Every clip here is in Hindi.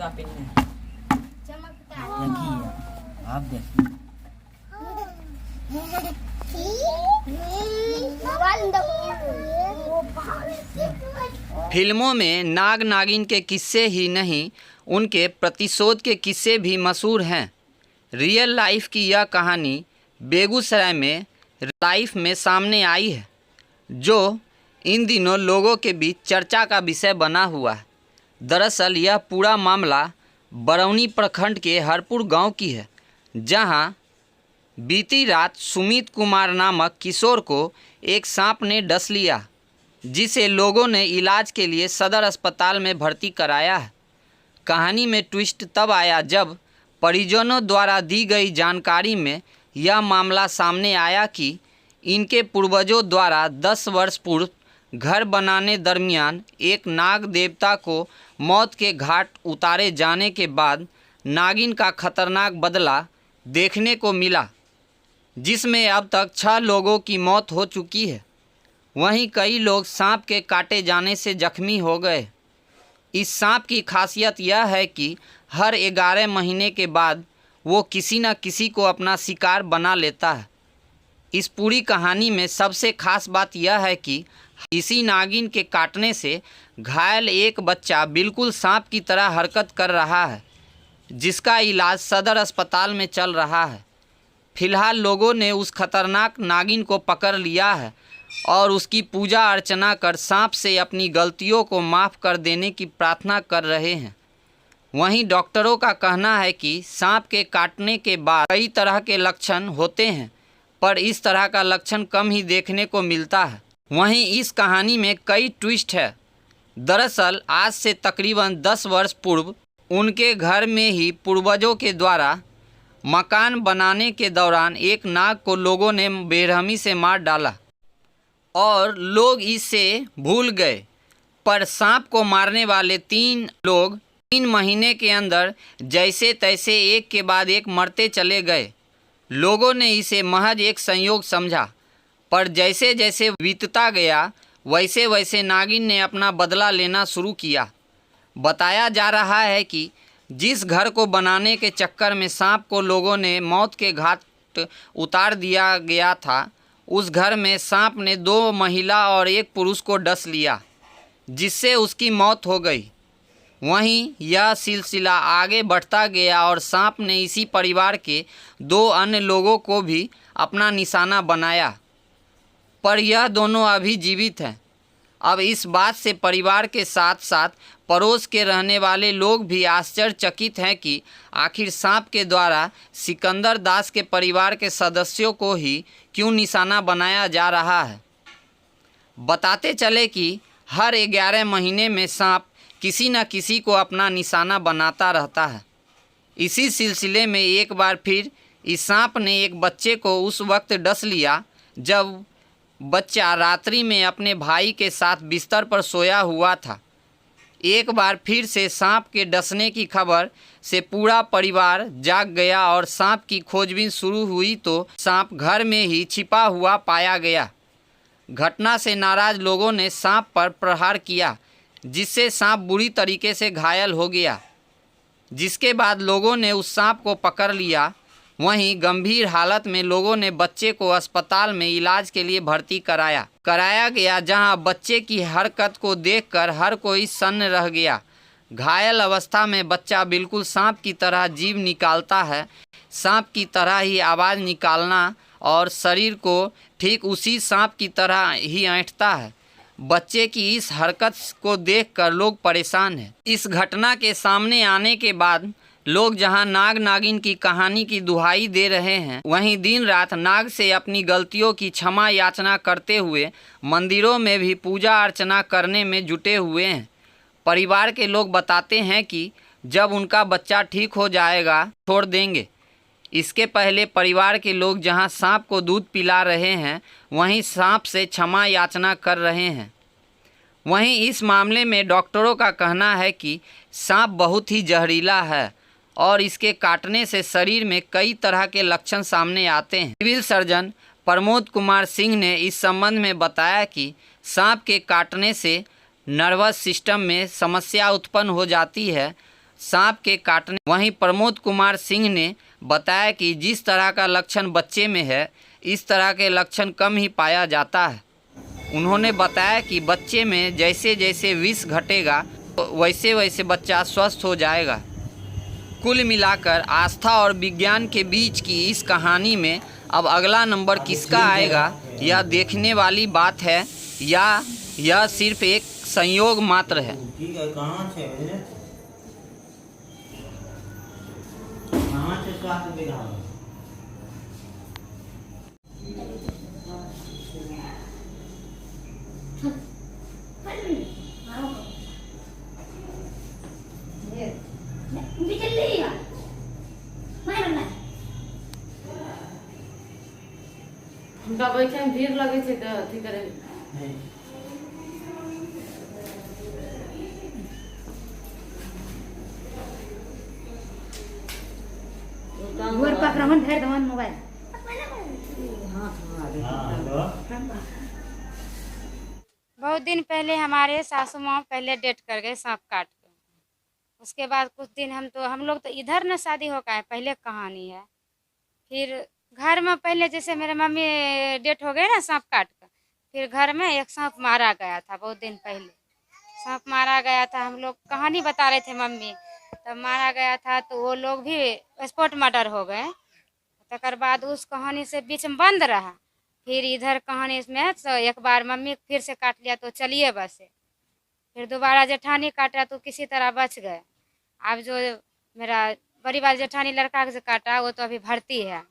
पांचवा पिन है। देखिए, आप देखिए। फिल्मों में नाग नागिन के किस्से ही नहीं, उनके प्रतिशोध के किस्से भी मशहूर हैं। रियल लाइफ की यह कहानी बेगूसराय में लाइफ में सामने आई है, जो इन दिनों लोगों के बीच चर्चा का विषय बना हुआ है। दरअसल यह पूरा मामला बरौनी प्रखंड के हरपुर गांव की है, जहां बीती रात सुमित कुमार नामक किशोर को एक सांप ने डस लिया, जिसे लोगों ने इलाज के लिए सदर अस्पताल में भर्ती कराया है। कहानी में ट्विस्ट तब आया जब परिजनों द्वारा दी गई जानकारी में यह मामला सामने आया कि इनके पूर्वजों द्वारा 10 वर्ष पूर्व घर बनाने दरमियान एक नाग देवता को मौत के घाट उतारे जाने के बाद नागिन का खतरनाक बदला देखने को मिला, जिसमें अब तक 6 लोगों की मौत हो चुकी है। वहीं कई लोग सांप के काटे जाने से जख्मी हो गए। इस सांप की खासियत यह है कि हर 11 महीने के बाद वो किसी न किसी को अपना शिकार बना लेता है। इस पूरी कहानी में सबसे खास बात यह है कि इसी नागिन के काटने से घायल एक बच्चा बिल्कुल सांप की तरह हरकत कर रहा है, जिसका इलाज सदर अस्पताल में चल रहा है। फिलहाल लोगों ने उस खतरनाक नागिन को पकड़ लिया है और उसकी पूजा अर्चना कर सांप से अपनी गलतियों को माफ़ कर देने की प्रार्थना कर रहे हैं। वहीं डॉक्टरों का कहना है कि सांप के काटने के बाद कई तरह के लक्षण होते हैं, पर इस तरह का लक्षण कम ही देखने को मिलता है। वहीं इस कहानी में कई ट्विस्ट है। दरअसल आज से तकरीबन 10 वर्ष पूर्व उनके घर में ही पूर्वजों के द्वारा मकान बनाने के दौरान एक नाग को लोगों ने बेरहमी से मार डाला और लोग इसे भूल गए। पर सांप को मारने वाले 3 लोग 3 महीने के अंदर जैसे तैसे एक के बाद एक मरते चले गए। लोगों ने इसे महज एक संयोग समझा, पर जैसे जैसे बीतता गया वैसे वैसे नागिन ने अपना बदला लेना शुरू किया। बताया जा रहा है कि जिस घर को बनाने के चक्कर में सांप को लोगों ने मौत के घाट उतार दिया गया था, उस घर में सांप ने 2 महिला और 1 पुरुष को डस लिया, जिससे उसकी मौत हो गई। वहीं यह सिलसिला आगे बढ़ता गया और सांप ने इसी परिवार के 2 अन्य लोगों को भी अपना निशाना बनाया, पर यह दोनों अभी जीवित हैं। अब इस बात से परिवार के साथ साथ पड़ोस के रहने वाले लोग भी आश्चर्यचकित हैं कि आखिर सांप के द्वारा सिकंदर दास के परिवार के सदस्यों को ही क्यों निशाना बनाया जा रहा है। बताते चले कि हर 11 महीने में सांप किसी न किसी को अपना निशाना बनाता रहता है। इसी सिलसिले में एक बार फिर इस सांप ने एक बच्चे को उस वक्त डस लिया जब बच्चा रात्रि में अपने भाई के साथ बिस्तर पर सोया हुआ था। एक बार फिर से सांप के डसने की खबर से पूरा परिवार जाग गया और सांप की खोजबीन शुरू हुई तो सांप घर में ही छिपा हुआ पाया गया। घटना से नाराज लोगों ने सांप पर प्रहार किया, जिससे सांप बुरी तरीके से घायल हो गया, जिसके बाद लोगों ने उस सांप को पकड़ लिया। वहीं गंभीर हालत में लोगों ने बच्चे को अस्पताल में इलाज के लिए भर्ती कराया गया, जहां बच्चे की हरकत को देखकर हर कोई सन्न रह गया। घायल अवस्था में बच्चा बिल्कुल सांप की तरह जीभ निकालता है, सांप की तरह ही आवाज़ निकालना और शरीर को ठीक उसी सांप की तरह ही ऐंठता है। बच्चे की इस हरकत को देखकर लोग परेशान हैं। इस घटना के सामने आने के बाद लोग जहां नाग नागिन की कहानी की दुहाई दे रहे हैं, वहीं दिन रात नाग से अपनी गलतियों की क्षमा याचना करते हुए मंदिरों में भी पूजा अर्चना करने में जुटे हुए हैं। परिवार के लोग बताते हैं कि जब उनका बच्चा ठीक हो जाएगा छोड़ देंगे। इसके पहले परिवार के लोग जहां सांप को दूध पिला रहे हैं, वहीं सांप से क्षमा याचना कर रहे हैं। वहीं इस मामले में डॉक्टरों का कहना है कि सांप बहुत ही जहरीला है और इसके काटने से शरीर में कई तरह के लक्षण सामने आते हैं। सिविल सर्जन प्रमोद कुमार सिंह ने इस संबंध में बताया कि सांप के काटने से नर्वस सिस्टम में समस्या उत्पन्न हो जाती है, सांप के काटने। वहीं प्रमोद कुमार सिंह ने बताया कि जिस तरह का लक्षण बच्चे में है, इस तरह के लक्षण कम ही पाया जाता है। उन्होंने बताया कि बच्चे में जैसे जैसे विष घटेगा तो वैसे वैसे बच्चा स्वस्थ हो जाएगा। कुल मिलाकर आस्था और विज्ञान के बीच की इस कहानी में अब अगला नंबर किसका आएगा, यह देखने वाली बात है, या यह सिर्फ एक संयोग मात्र है। हुनका बैठे में भीड़ लगे छै तऽ अथी करे गोर पकड़न धर दवन मोबाइल। बहुत दिन पहले हमारे सासू माँ पहले डेट कर गए सांप काट के। उसके बाद कुछ दिन हम लोग तो इधर न शादी हो का है, पहले कहानी है। फिर घर में पहले जैसे मेरे मम्मी डेट हो गए ना सांप काट कर, फिर घर में एक सांप मारा गया था। बहुत दिन पहले सांप मारा गया था, हम लोग कहानी बता रहे थे मम्मी, तब मारा गया था तो वो लोग भी स्पॉट मर्डर हो गए। तकर बाद उस कहानी से बीच में बंद रहा। फिर इधर कहानी इसमें तो एक बार मम्मी फिर से काट लिया तो चलिए बस से, फिर दोबारा जेठानी काटा तो किसी तरह बच गए। अब जो मेरा बड़ी वाली जेठानी लड़का से काटा वो तो अभी भर्ती है,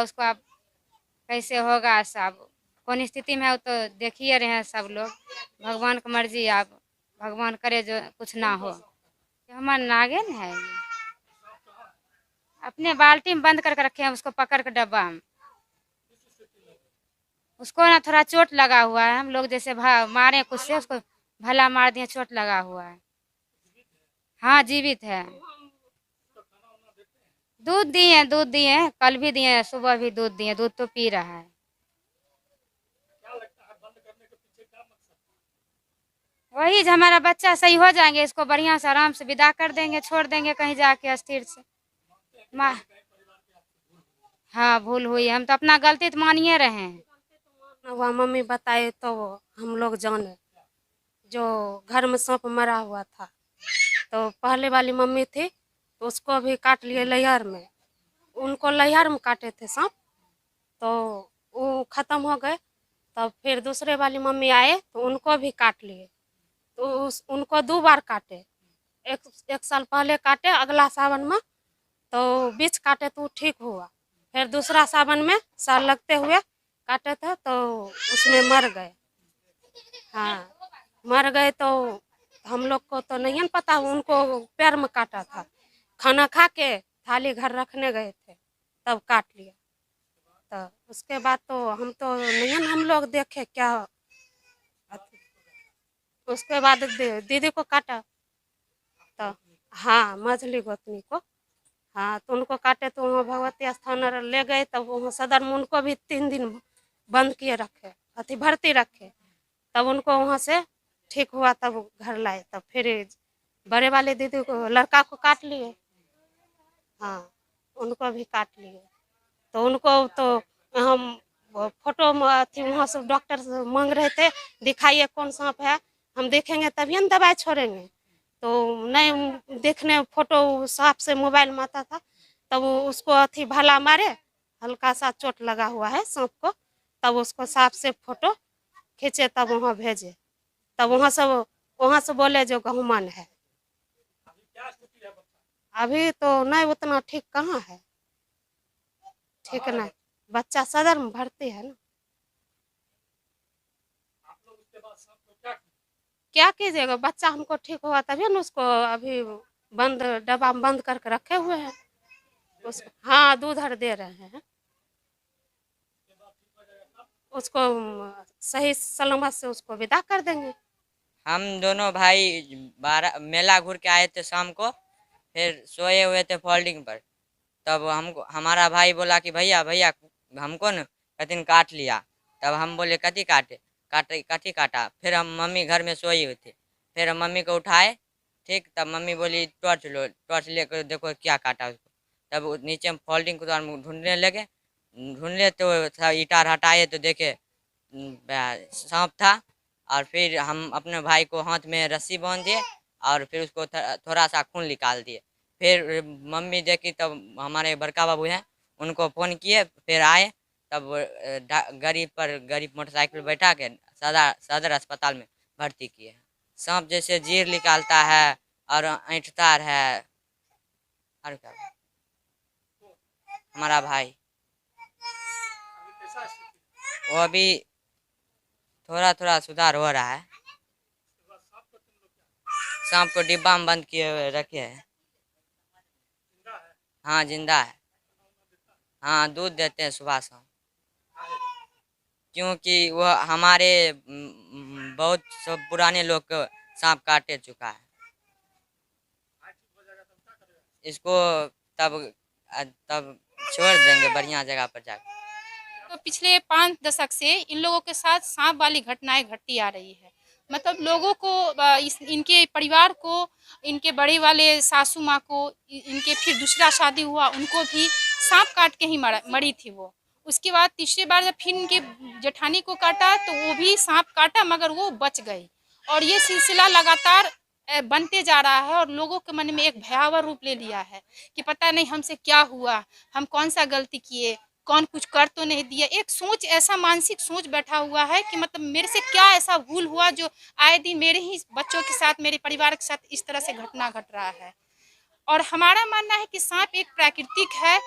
उसको अब कैसे होगा सब कौन स्थिति में है वो तो देखिए रहे हैं सब लोग। भगवान की मर्जी, आप भगवान करे जो कुछ ना हो। हमारा नागिन है, अपने बाल्टी में बंद करके रखे हैं उसको पकड़ के डब्बा में। उसको ना थोड़ा चोट लगा हुआ है, हम लोग जैसे मारे कुछ से उसको भला मार दिए, चोट लगा हुआ है। हाँ जीवित है। दूध दिए, कल भी दिए, सुबह भी दूध दिए, दूध तो पी रहा है। वही हमारा बच्चा सही हो जाएंगे, इसको बढ़िया से आराम से विदा कर देंगे, छोड़ देंगे कहीं जाके स्थिर से। हाँ भूल हुई, हम तो अपना गलती तो मानिए रहे हैं। वह मम्मी बताए तो हम लोग जाने जो घर में सांप मरा हुआ था। तो पहले वाली मम्मी थी तो उसको भी काट लिए लैहर में, उनको लैहर में काटे थे सांप तो वो ख़त्म हो गए। तब फिर दूसरे वाली मम्मी आए तो उनको भी काट लिए, तो उनको 2 बार काटे। एक साल पहले काटे अगला सावन में, तो बीच काटे तो ठीक हुआ। फिर दूसरा सावन में साल लगते हुए काटे थे तो उसमें मर गए। हाँ मर गए तो हम लोग को तो नहीं पता, उनको पैर में काटा था। खाना खा के थाली घर रखने गए थे तब काट लिया। तो उसके बाद तो हम तो नहीं हम लोग देखे क्या। उसके बाद दीदी को काटा तो हाँ मझली गोतनी को, हाँ तो उनको काटे तो वहाँ भगवती स्थान ले गए। तब वहाँ सदर में उनको भी 3 दिन बंद किए रखे, अति भर्ती रखे। तब उनको वहाँ से ठीक हुआ तब घर लाए। तब फिर बड़े वाले दीदी को लड़का को काट लिए, हाँ उनको भी काट लिए। तो उनको तो हम फोटो में अथी वहाँ से डॉक्टर से मांग रहे थे दिखाइए कौन सांप है, हम देखेंगे तभी हम दवाई छोड़ेंगे। तो नहीं देखने फोटो सांप से मोबाइल में आता था, तब उसको अथी भाला मारे, हल्का सा चोट लगा हुआ है सांप को, तब उसको सांप से फोटो खींचे तब वहाँ भेजे। तब वहाँ से बोले जो गहुमन है। अभी तो नहीं उतना ठीक कहाँ है, ठीक नहीं, बच्चा सदर में भर्ती है ना। क्या कीजिएगा, बच्चा हमको ठीक हुआ तभी ना उसको अभी बंद डब्बा में बंद करके रखे हुए हैं। हाँ दूध हर दे रहे हैं, उसको सही सलामत से उसको विदा कर देंगे। हम दोनों भाई 12 मेला घूर के आए थे शाम को, फिर सोए हुए थे फोल्डिंग पर। तब हमको हमारा भाई बोला कि भैया भैया हमको न कतिन काट लिया। तब हम बोले कति काटा। फिर हम मम्मी घर में सोई हुई थी, फिर हम मम्मी को उठाए ठीक, तब मम्मी बोली टॉर्च लो, टॉर्च लेकर देखो क्या काटा उसको। तब वो नीचे हम फोल्डिंग के द्वारा ढूंढने लगे, ढूंढने तो ईटार हटाए तो देखे सांप था। और फिर हम अपने भाई को हाथ में रस्सी बांध दिए और फिर उसको थोड़ा सा खून निकाल दिए। फिर मम्मी देखी तब हमारे बड़का बाबू हैं, उनको फ़ोन किए, फिर आए। तब गरीब मोटरसाइकिल पर बैठा के सदर अस्पताल में भर्ती किए। सांप जैसे जीर निकालता है और ऐंठता है। और क्या, हमारा भाई वो अभी थोड़ा थोड़ा सुधार हो रहा है। सांप को डिब्बा में बंद किए हुए रखे हैं। हाँ, जिंदा है। हाँ, दूध देते हैं सुबह शाम। क्योंकि वह हमारे बहुत सब पुराने लोग को सांप काटे चुका है। इसको तब तब छोड़ देंगे बढ़िया जगह पर जाकर। तो पिछले 5 दशक से इन लोगों के साथ सांप वाली घटनाएं घटती आ रही है। मतलब लोगों को इनके परिवार को, इनके बड़े वाले सासू माँ को, इनके फिर दूसरा शादी हुआ उनको भी सांप काट के ही मरी थी वो। उसके बाद तीसरी बार जब फिर इनके जेठानी को काटा तो वो भी सांप काटा मगर वो बच गई। और ये सिलसिला लगातार बनते जा रहा है और लोगों के मन में एक भयावह रूप ले लिया है कि पता नहीं हमसे क्या हुआ, हम कौन सा गलती किए, कौन कुछ कर तो नहीं दिया। एक सोच, ऐसा मानसिक सोच बैठा हुआ है कि मतलब मेरे से क्या ऐसा भूल हुआ जो आए दिन मेरे ही बच्चों के साथ, मेरे परिवार के साथ इस तरह से घटना घट रहा है। और हमारा मानना है कि सांप एक प्राकृतिक है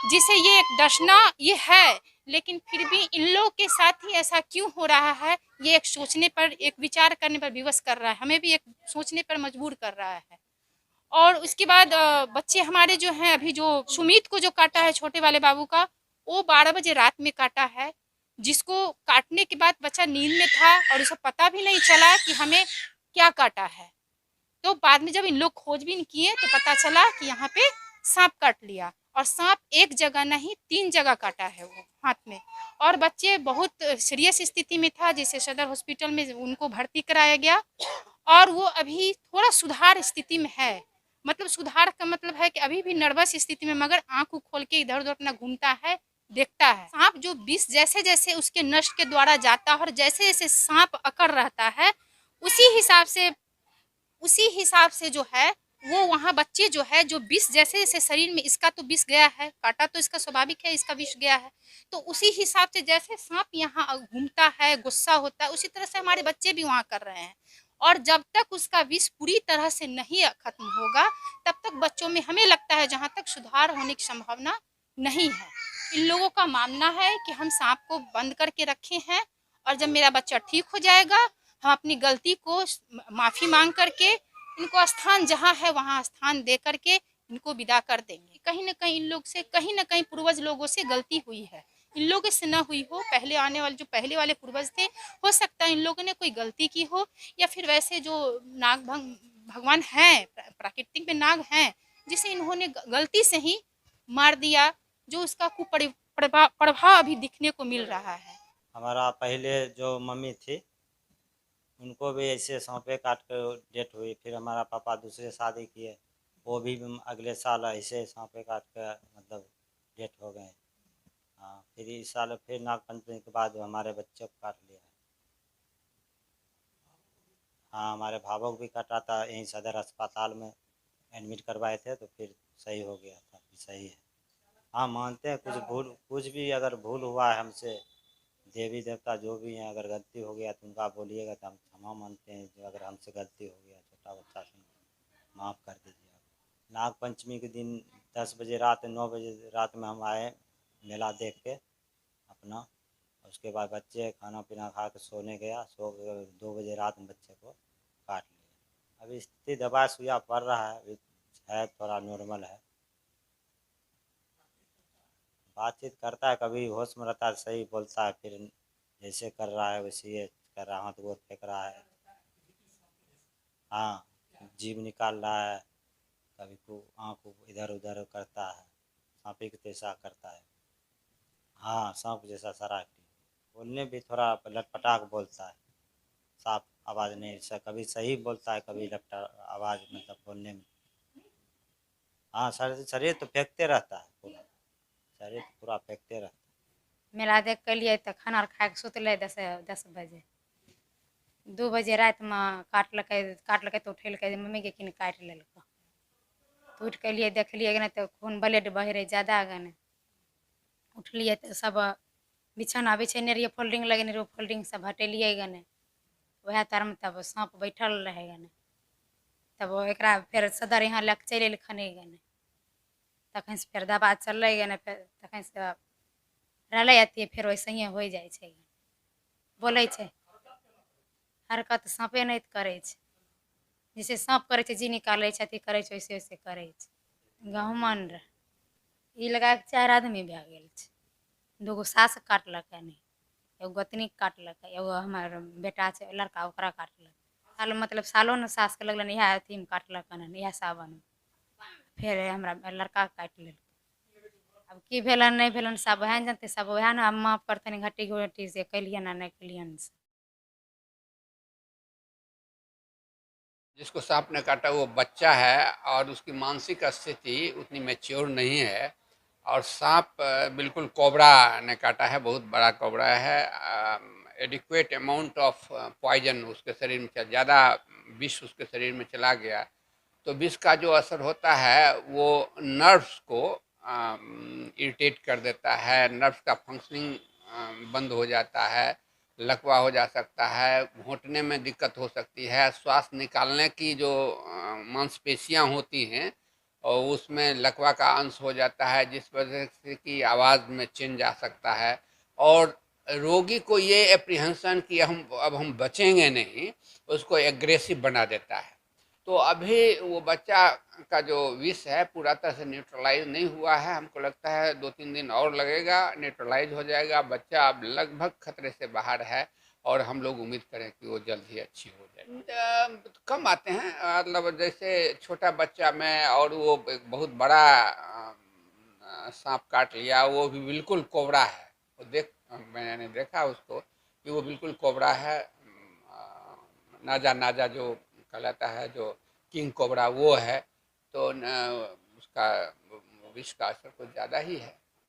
जिसे ये एक डसना ये है, लेकिन फिर भी इन लोगों के साथ ही ऐसा क्यों हो रहा है, ये एक सोचने पर, एक विचार करने पर विवश कर रहा है, हमें भी एक सोचने पर मजबूर कर रहा है। और उसके बाद बच्चे हमारे जो हैं, अभी जो सुमित को जो काटा है छोटे वाले बाबू का, वो 12 बजे रात में काटा है, जिसको काटने के बाद बच्चा नींद में था और उसे पता भी नहीं चला कि हमें क्या काटा है। तो बाद में जब इन लोग खोजबीन किए तो पता चला कि यहाँ पे सांप काट लिया। और सांप एक जगह नहीं 3 जगह काटा है वो हाथ में। और बच्चे बहुत सीरियस स्थिति में था, जिसे सदर हॉस्पिटल में उनको भर्ती कराया गया और वो अभी थोड़ा सुधार स्थिति में है। मतलब सुधार का मतलब है कि अभी भी नर्वस स्थिति में, मगर आंख खोल के इधर उधर अपना घूमता है, देखता है। सांप जो विष जैसे जैसे उसके नस के द्वारा जाता है और जैसे जैसे सांप अकड़ रहता है, उसी हिसाब से जो है वो वहाँ बच्चे जो है, जो विष जैसे जैसे शरीर में, इसका तो विष गया है, काटा तो इसका स्वाभाविक है, इसका विष गया है, तो उसी हिसाब से जैसे सांप यहाँ घूमता है, गुस्सा होता है, उसी तरह से हमारे बच्चे भी वहाँ कर रहे हैं। और जब तक उसका विष पूरी तरह से नहीं खत्म होगा तब तक बच्चों में, हमें लगता है जहाँ तक, सुधार होने की संभावना नहीं है। इन लोगों का मानना है कि हम सांप को बंद करके रखे हैं और जब मेरा बच्चा ठीक हो जाएगा हम अपनी गलती को माफ़ी मांग करके इनको स्थान जहाँ है वहाँ स्थान दे करके इनको विदा कर देंगे। कहीं ना कहीं इन लोग से, कहीं ना कहीं पूर्वज लोगों से गलती हुई है, इन लोगों से ना हुई हो, पहले आने वाले जो पहले वाले पूर्वज थे, हो सकता है इन लोगों ने कोई गलती की हो, या फिर वैसे जो नाग भगवान हैं, प्राकृतिक में नाग हैं, जिसे इन्होंने गलती से ही मार दिया, जो उसका प्रभाव अभी दिखने को मिल रहा है। हमारा पहले जो मम्मी थी उनको भी ऐसे सांपे काट कर डेथ हुई। फिर हमारा पापा दूसरे शादी किए, वो भी अगले साल ऐसे सांपे काट कर मतलब डेथ हो गए। हाँ, फिर इस साल फिर नागपंचमी के बाद हमारे बच्चे को काट लिया। हाँ, हमारे भावों को भी काटा था, यहीं सदर अस्पताल में एडमिट करवाए थे तो फिर सही हो गया था, सही है। हाँ, मानते हैं कुछ भी अगर भूल हुआ है हमसे, देवी देवता जो भी हैं, अगर गलती हो गया तो उनका बोलिएगा तो हम क्षमा मानते हैं। जो अगर हमसे गलती हो गया, छोटा बच्चा से माफ़ कर दीजिए। नाग पंचमी के दिन 10 बजे रात, 9 बजे रात में हम आए मेला देख के अपना। उसके बाद बच्चे खाना पीना खा के सोने गया, 2 बजे रात में बच्चे को काट लिया। अभी स्थिति दवा सुइया पड़ रहा है, अभी है थोड़ा नॉर्मल है, बातचीत करता है, कभी होश में रहता है, सही बोलता है, फिर जैसे कर रहा है वैसे ये कर रहा है, हाथ गोर फेंक रहा है। हाँ, जीभ निकाल रहा है, कभी को आँख इधर उधर करता है, सांपी के जैसा करता है। हाँ, सांप जैसा शरारती, बोलने भी थोड़ा लटपटाक बोलता है, साफ आवाज़ नहीं कभी सही बोलता है, कभी लगता आवाज़ मतलब बोलने में। हाँ, शरीर तो फेंकते रहता है पूरा, शरीर तो पूरा फेंकते रहता है। मेला देख के लिए तो खाना आर खा के सुतलै 10 बजे। 2 बजे राति में काटलकै तो उठेलकै मम्मी के किन काटि लेलकै। तो उठ के लिए देखलिए गने तो खून ब्लड बहे रहे ज़्यादा गने। उठलिए तो सब बिछौना बिछेने रहिए, फोल्डिंग लगेने रहिए, फोल्डिंग सब हटेलिए गने। वह तर में तब सांप बैठल रहे गने। तब एकरा फिर सदर यहाँ लग चल एलखन गने। तखन से फिर दवा चललै गने, फिर तखन से रहलै अथी, फिर वैसे ही हो जाइ छै, बोलै छै। हरकत साँपे नहीं करै छै, जैसे साँप करै छै जी निकालै छै अथी करै छै वैसे वैसे करै छै। गहुमन रह ई लगा के 4 आदमी भए गेल छै। 2गो सास काटलकै नहीं, एगो गोतनी काटलकै, एगो हमर बेटा छै लड़का ओकरा काटलक। साल मतलब सालो ने सास के लगलन इएह अथी में काटलक हन, इएह सावन में। फिर हमरा लड़का के काटि लेलकै। अब की भेलन नहीं भेलन सब वएह ने जानतै, सब वएह ने माफ करतनि घटी घटी से कैलियन आ नहीं कैलियन से। जिसको सांप ने काटा वो बच्चा है और उसकी मानसिक स्थिति उतनी मैच्योर नहीं है। और सांप बिल्कुल कोबरा ने काटा है, बहुत बड़ा कोबरा है। एडिक्वेट अमाउंट ऑफ पॉइजन उसके शरीर में ज़्यादा विष उसके शरीर में चला गया। तो विष का जो असर होता है वो नर्व्स को इरिटेट कर देता है, नर्व्स का फंक्शनिंग बंद हो जाता है, लकवा हो जा सकता है, घोंटने में दिक्कत हो सकती है, श्वास निकालने की जो मांसपेशियां होती हैं और उसमें लकवा का अंश हो जाता है, जिस वजह से कि आवाज़ में चेंज आ सकता है। और रोगी को ये एप्रीहेंशन कि अब हम बचेंगे नहीं, उसको एग्रेसिव बना देता है। तो अभी वो बच्चा का जो विष है पूरा तरह से न्यूट्रलाइज नहीं हुआ है। हमको लगता है 2-3 दिन और लगेगा, न्यूट्रलाइज हो जाएगा। बच्चा अब लगभग खतरे से बाहर है और हम लोग उम्मीद करें कि वो जल्द ही अच्छी हो जाए। कम आते हैं, मतलब जैसे छोटा बच्चा में, और वो एक बहुत बड़ा सांप काट लिया, वो भी बिल्कुल कोबरा है। वो मैंने देखा उसको कि वो बिल्कुल कोबरा है। नाजा जो कहलाता है, जो किंग कोबरा वो है। तो उसका विष का असर कुछ ज़्यादा ही है।